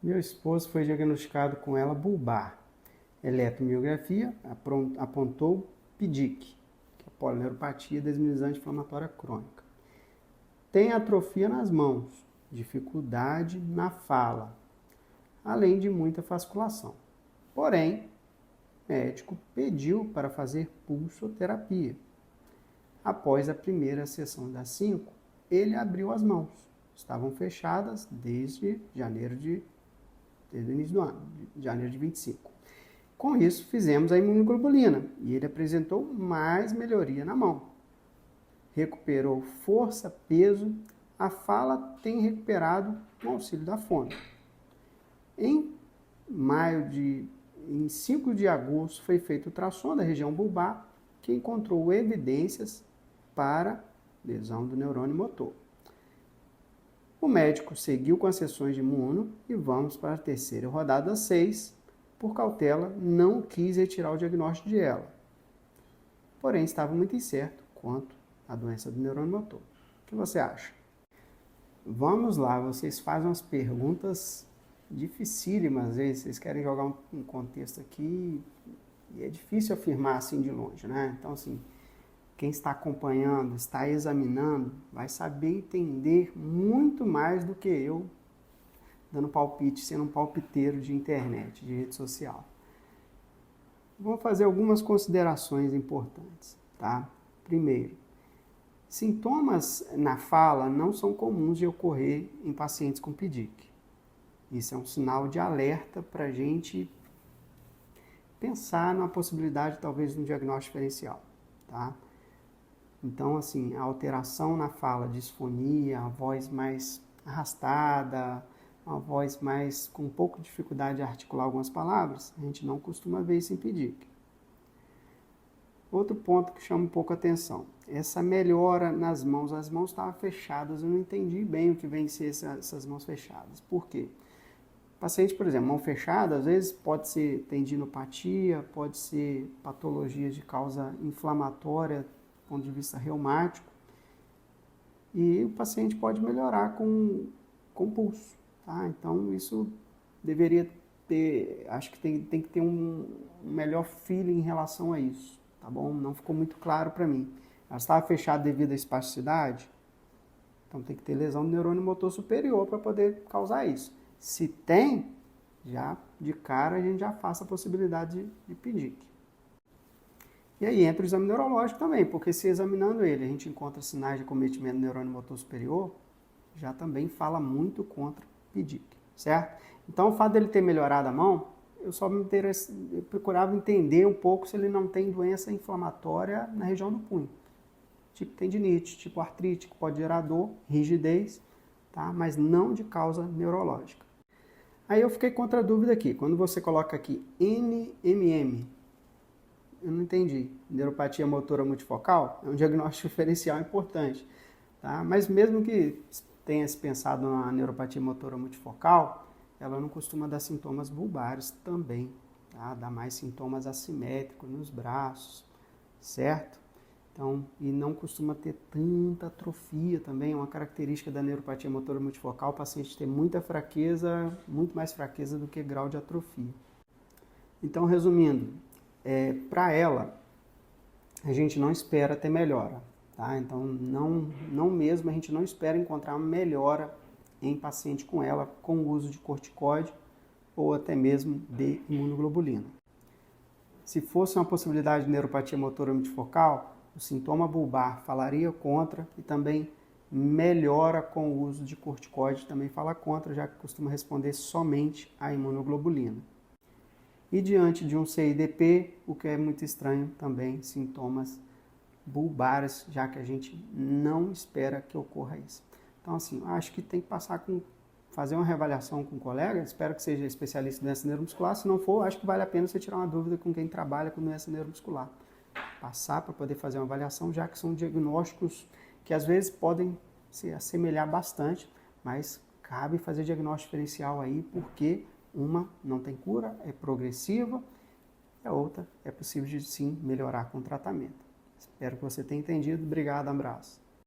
Meu esposo foi diagnosticado com ela bulbar. Eletromiografia apontou PDIC, que é polineuropatia desminimizante inflamatória crônica. Tem atrofia nas mãos, dificuldade na fala, além de muita fasciculação. Porém, o médico pediu para fazer pulsoterapia. Após a primeira sessão das 5, ele abriu as mãos. Estavam fechadas desde o início do ano, de janeiro de 25. Com isso, fizemos a imunoglobulina e ele apresentou mais melhoria na mão. Recuperou força, peso, a fala tem recuperado com auxílio da fono. Em 5 de agosto foi feito o ultrassom da região bulbar, que encontrou evidências para lesão do neurônio motor. O médico seguiu com as sessões de imuno e vamos para a terceira rodada 6. Por cautela, não quis retirar o diagnóstico de ela. Porém, estava muito incerto quanto à doença do neurônio motor. O que você acha? Vamos lá, vocês fazem umas perguntas dificílimas, às vezes. Vocês querem jogar um contexto aqui e é difícil afirmar assim de longe, né? Então, assim, quem está acompanhando, está examinando, vai saber entender muito mais do que eu, dando palpite, sendo um palpiteiro de internet, de rede social. Vou fazer algumas considerações importantes, tá? Primeiro, sintomas na fala não são comuns de ocorrer em pacientes com PDIC. Isso é um sinal de alerta para a gente pensar na possibilidade, talvez, de um diagnóstico diferencial, tá? Então, assim, a alteração na fala, disfonia, a voz mais arrastada, uma voz mais com um pouco de dificuldade de articular algumas palavras, a gente não costuma ver isso em PDIC. Outro ponto que chama um pouco a atenção, essa melhora nas mãos. As mãos estavam fechadas, eu não entendi bem o que vem ser essas mãos fechadas. Por quê? Paciente, por exemplo, mão fechada, às vezes pode ser tendinopatia, pode ser patologia de causa inflamatória, do ponto de vista reumático, e o paciente pode melhorar com pulso, tá? Então, isso deveria ter, acho que tem que ter um melhor feeling em relação a isso, tá bom? Não ficou muito claro para mim. Ela estava fechada devido à espasticidade, então tem que ter lesão do neurônio motor superior para poder causar isso. Se tem, já de cara a gente já afasta a possibilidade de PDIC. E aí entra o exame neurológico também, porque se examinando ele a gente encontra sinais de acometimento do neurônio motor superior, já também fala muito contra PDIC, certo? Então o fato dele ter melhorado a mão, eu procurava entender um pouco se ele não tem doença inflamatória na região do punho. Tipo tendinite, tipo artrite, que pode gerar dor, rigidez, tá? Mas não de causa neurológica. Aí eu fiquei com outra dúvida aqui. Quando você coloca aqui NMM, eu não entendi. Neuropatia motora multifocal é um diagnóstico diferencial importante, tá? Mas mesmo que tenha se pensado na neuropatia motora multifocal, ela não costuma dar sintomas bulbares também, tá? Dá mais sintomas assimétricos nos braços, certo? Então, e não costuma ter tanta atrofia também, é uma característica da neuropatia motora multifocal, o paciente ter muita fraqueza, muito mais fraqueza do que grau de atrofia. Então, resumindo, para ela, a gente não espera ter melhora, tá? Então, não mesmo, a gente não espera encontrar uma melhora em paciente com ela, com o uso de corticoide ou até mesmo de imunoglobulina. Se fosse uma possibilidade de neuropatia motora multifocal, o sintoma bulbar falaria contra e também melhora com o uso de corticoide, também fala contra, já que costuma responder somente à imunoglobulina. E diante de um CIDP, o que é muito estranho também, sintomas bulbares, já que a gente não espera que ocorra isso. Então, assim, acho que tem que fazer uma reavaliação com o colega, espero que seja especialista em doença neuromuscular, se não for, acho que vale a pena você tirar uma dúvida com quem trabalha com doença neuromuscular. Passar para poder fazer uma avaliação, já que são diagnósticos que às vezes podem se assemelhar bastante, mas cabe fazer diagnóstico diferencial aí, porque uma não tem cura, é progressiva, e a outra é possível de sim melhorar com o tratamento. Espero que você tenha entendido. Obrigado, abraço.